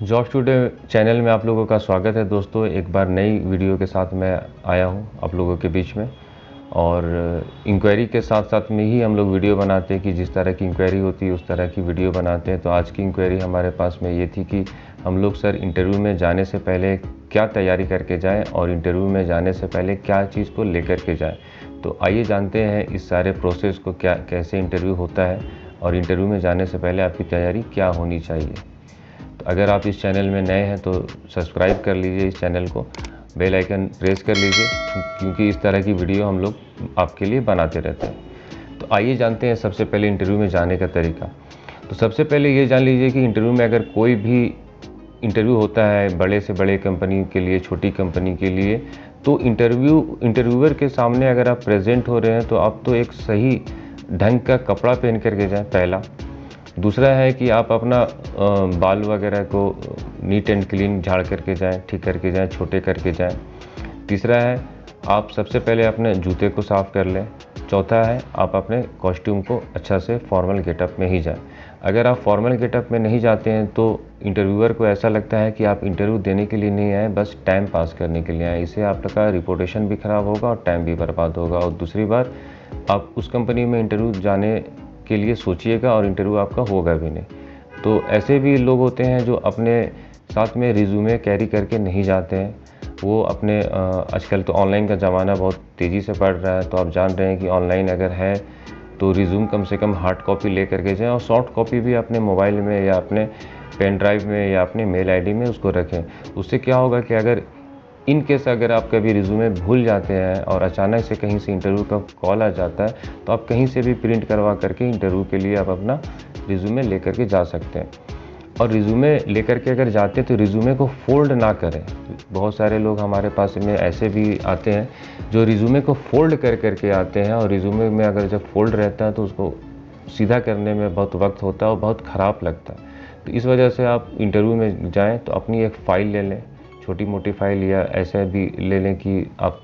Job today channel में आप लोगों का स्वागत है दोस्तों। एक बार नई वीडियो के साथ मैं आया हूं आप लोगों के बीच में। और इंक्वायरी के साथ साथ में ही हम लोग वीडियो बनाते हैं कि जिस तरह की इंक्वायरी होती है उस तरह की वीडियो बनाते हैं। तो आज की इंक्वायरी हमारे पास में ये थी कि हम लोग सर इंटरव्यू में जाने से पहले क्या तैयारी करके जाएँ और इंटरव्यू में जाने से पहले क्या चीज़ को लेकर के जाएँ। तो आइए जानते हैं इस सारे प्रोसेस को, क्या कैसे इंटरव्यू होता है और इंटरव्यू में जाने से पहले आपकी तैयारी क्या होनी चाहिए। तो अगर आप इस चैनल में नए हैं तो सब्सक्राइब कर लीजिए इस चैनल को, बेल आइकन प्रेस कर लीजिए, क्योंकि इस तरह की वीडियो हम लोग आपके लिए बनाते रहते हैं। तो आइए जानते हैं सबसे पहले इंटरव्यू में जाने का तरीका। तो सबसे पहले ये जान लीजिए कि इंटरव्यू में अगर कोई भी इंटरव्यू होता है, बड़े से बड़े कंपनी के लिए, छोटी कंपनी के लिए, तो इंटरव्यूअर के सामने अगर आप प्रेजेंट हो रहे हैं तो आप तो एक सही ढंग का कपड़ा पहन करके जाएँ, पहला। दूसरा है कि आप अपना बाल वगैरह को नीट एंड क्लीन झाड़ करके जाएं, ठीक करके जाएं, छोटे करके जाएं। तीसरा है आप सबसे पहले अपने जूते को साफ़ कर लें। चौथा है आप अपने कॉस्ट्यूम को अच्छा से फॉर्मल गेटअप में ही जाएं। अगर आप फॉर्मल गेटअप में नहीं जाते हैं तो इंटरव्यूअर को ऐसा लगता है कि आप इंटरव्यू देने के लिए नहीं आए, बस टाइम पास करने के लिए आए। इससे आपका रिपोर्टेशन भी ख़राब होगा और टाइम भी बर्बाद होगा। और दूसरी बात, आप उस कंपनी में इंटरव्यू जाने के लिए सोचिएगा और इंटरव्यू आपका होगा भी नहीं। तो ऐसे भी लोग होते हैं जो अपने साथ में रिज्यूमे कैरी करके नहीं जाते हैं। वो अपने आजकल तो ऑनलाइन का ज़माना बहुत तेज़ी से बढ़ रहा है, तो आप जान रहे हैं कि ऑनलाइन अगर है तो रिज्यूम कम से कम हार्ड कॉपी ले करके जाएँ और सॉफ्ट कॉपी भी अपने मोबाइल में या अपने पेन ड्राइव में या अपने मेल आईडी में उसको रखें। उससे क्या होगा कि अगर इन केस अगर आप कभी रिज्यूमे भूल जाते हैं और अचानक से कहीं से इंटरव्यू का कॉल आ जाता है, तो आप कहीं से भी प्रिंट करवा करके इंटरव्यू के लिए आप अपना रिज्यूमे लेकर के जा सकते हैं। और रिज्यूमे लेकर के अगर जाते हैं तो रिज्यूमे को फ़ोल्ड ना करें। बहुत सारे लोग हमारे पास में ऐसे भी आते हैं जो रिज्यूमे को फ़ोल्ड कर करके आते हैं, और रिज्यूमे में अगर जब फ़ोल्ड रहता है तो उसको सीधा करने में बहुत वक्त होता है और बहुत ख़राब लगता है। तो इस वजह से आप इंटरव्यू में जाएँ तो अपनी एक फ़ाइल ले लें, छोटी मोटी फ़ाइल, या ऐसे भी ले लें कि आप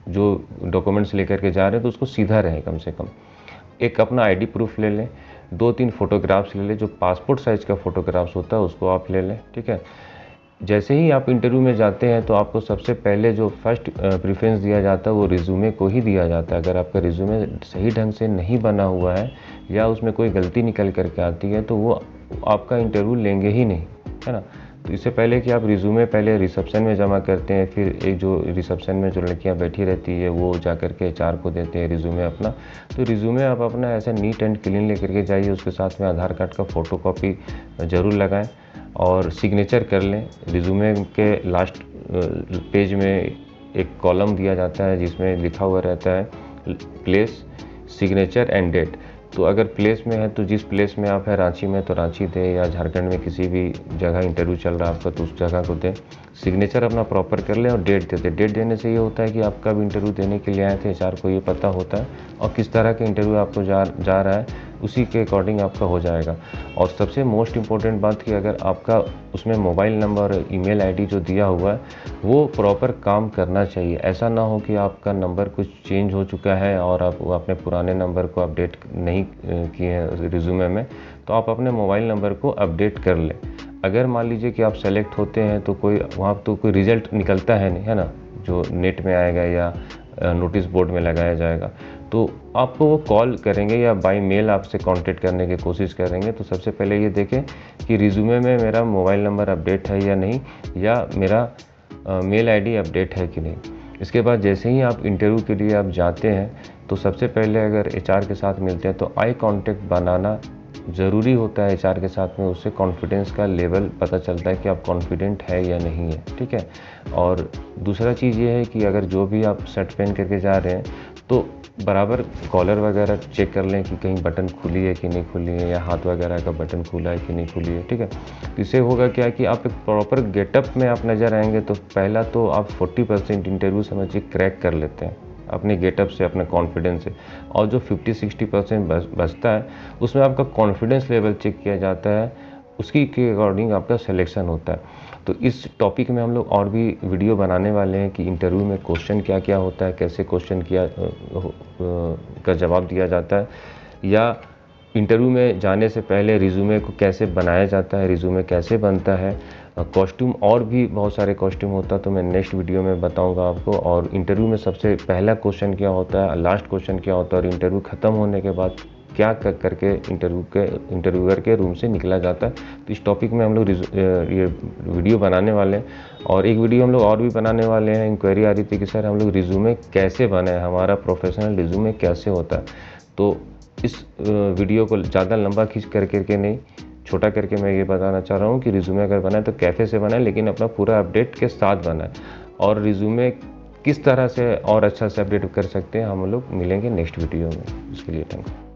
जो डॉक्यूमेंट्स लेकर के जा रहे हैं तो उसको सीधा रहे कम से कम। एक अपना आईडी प्रूफ़ ले लें, 2-3 फ़ोटोग्राफ्स ले लें, जो पासपोर्ट साइज़ का फ़ोटोग्राफ्स होता है उसको आप ले लें, ठीक है। जैसे ही आप इंटरव्यू में जाते हैं तो आपको सबसे पहले जो फर्स्ट प्रेफ़रेंस दिया जाता है वो रिज्यूमे को ही दिया जाता है। अगर आपका रिज्यूमे सही ढंग से नहीं बना हुआ है या उसमें कोई गलती निकल कर के आती है तो वो आपका इंटरव्यू लेंगे ही नहीं, है ना। तो इससे पहले कि आप रिज्यूमे पहले रिसेप्शन में जमा करते हैं, फिर एक जो रिसेप्शन में जो लड़कियां बैठी रहती है वो जा कर के एचआर को देते हैं रिज्यूमे अपना। तो रिज्यूमे आप अपना ऐसे नीट एंड क्लीन लेकर के जाइए, उसके साथ में आधार कार्ड का फ़ोटोकॉपी ज़रूर लगाएं और सिग्नेचर कर लें। रिज्यूमे के लास्ट पेज में एक कॉलम दिया जाता है जिसमें लिखा हुआ रहता है प्लेस, सिग्नेचर एंड डेट। तो अगर प्लेस में है तो जिस प्लेस में आप हैं, रांची में तो रांची दें, या झारखंड में किसी भी जगह इंटरव्यू चल रहा है आपका तो उस जगह को दें। सिग्नेचर अपना प्रॉपर कर लें और डेट दे दें। डेट देने से ये होता है कि आप कब इंटरव्यू देने के लिए आए थे, एचआर को ये पता होता है, और किस तरह का इंटरव्यू आपको जा रहा है उसी के अकॉर्डिंग आपका हो जाएगा। और सबसे मोस्ट इम्पॉर्टेंट बात कि अगर आपका उसमें मोबाइल नंबर और ईमेल आईडी जो दिया हुआ है वो प्रॉपर काम करना चाहिए। ऐसा ना हो कि आपका नंबर कुछ चेंज हो चुका है और आप अपने पुराने नंबर को अपडेट नहीं किए हैं रिज्यूमे में, तो आप अपने मोबाइल नंबर को अपडेट कर लें। अगर मान लीजिए कि आप सेलेक्ट होते हैं तो कोई वहाँ तो कोई रिज़ल्ट निकलता है नहीं, है ना, जो नेट में आएगा या नोटिस बोर्ड में लगाया जाएगा, तो आपको वो कॉल करेंगे या बाय मेल आपसे कांटेक्ट करने की कोशिश करेंगे। तो सबसे पहले ये देखें कि रिज्यूमे में मेरा मोबाइल नंबर अपडेट है या नहीं, या मेरा मेल आईडी अपडेट है कि नहीं। इसके बाद जैसे ही आप इंटरव्यू के लिए आप जाते हैं तो सबसे पहले अगर एचआर के साथ मिलते हैं तो आई कांटेक्ट बनाना ज़रूरी होता है एचआर के साथ में। उससे कॉन्फिडेंस का लेवल पता चलता है कि आप कॉन्फिडेंट है या नहीं है, ठीक है। और दूसरा चीज़ ये है कि अगर जो भी आप शर्ट पहन करके जा रहे हैं तो बराबर कॉलर वगैरह चेक कर लें कि कहीं बटन खुली है कि नहीं खुली है, या हाथ वगैरह का बटन खुला है कि नहीं खुली है, ठीक है। तो इससे होगा क्या कि आप एक प्रॉपर गेटअप में आप नज़र आएंगे तो पहला तो आप 40% इंटरव्यू समझिए क्रैक कर लेते हैं अपने गेटअप से, अपने कॉन्फिडेंस से। और जो 50-60% बचता है उसमें आपका कॉन्फिडेंस लेवल चेक किया जाता है, उसकी के अकॉर्डिंग आपका सिलेक्शन होता है। तो इस टॉपिक में हम लोग और भी वीडियो बनाने वाले हैं कि इंटरव्यू में क्वेश्चन क्या क्या होता है, कैसे क्वेश्चन का जवाब दिया जाता है, या इंटरव्यू में जाने से पहले रिज्यूमे को कैसे बनाया जाता है, रिज्यूमे कैसे बनता है, कॉस्ट्यूम और भी बहुत सारे कॉस्ट्यूम होता तो मैं नेक्स्ट वीडियो में बताऊंगा आपको। और इंटरव्यू में सबसे पहला क्वेश्चन क्या होता है, लास्ट क्वेश्चन क्या होता है, और इंटरव्यू ख़त्म होने के बाद क्या करके इंटरव्यूअर के रूम से निकला जाता है। तो इस टॉपिक में हम लोग ये वीडियो बनाने वाले हैं। और एक वीडियो हम लोग और भी बनाने वाले हैं। इंक्वायरी आ रही थी कि सर हम लोग रिज्यूमे कैसे बनाए, हमारा प्रोफेशनल रिज्यूमे कैसे होता है। तो इस वीडियो को ज़्यादा लंबा खींच करके नहीं, छोटा करके मैं ये बताना चाह रहा हूँ कि रिज्यूमे अगर बनाए तो कैफ़े से बनाए, लेकिन अपना पूरा अपडेट के साथ बनाए। और रिज्यूमे किस तरह से और अच्छा से अपडेट कर सकते हैं, हम लोग मिलेंगे नेक्स्ट वीडियो में। उसके लिए थैंक यू।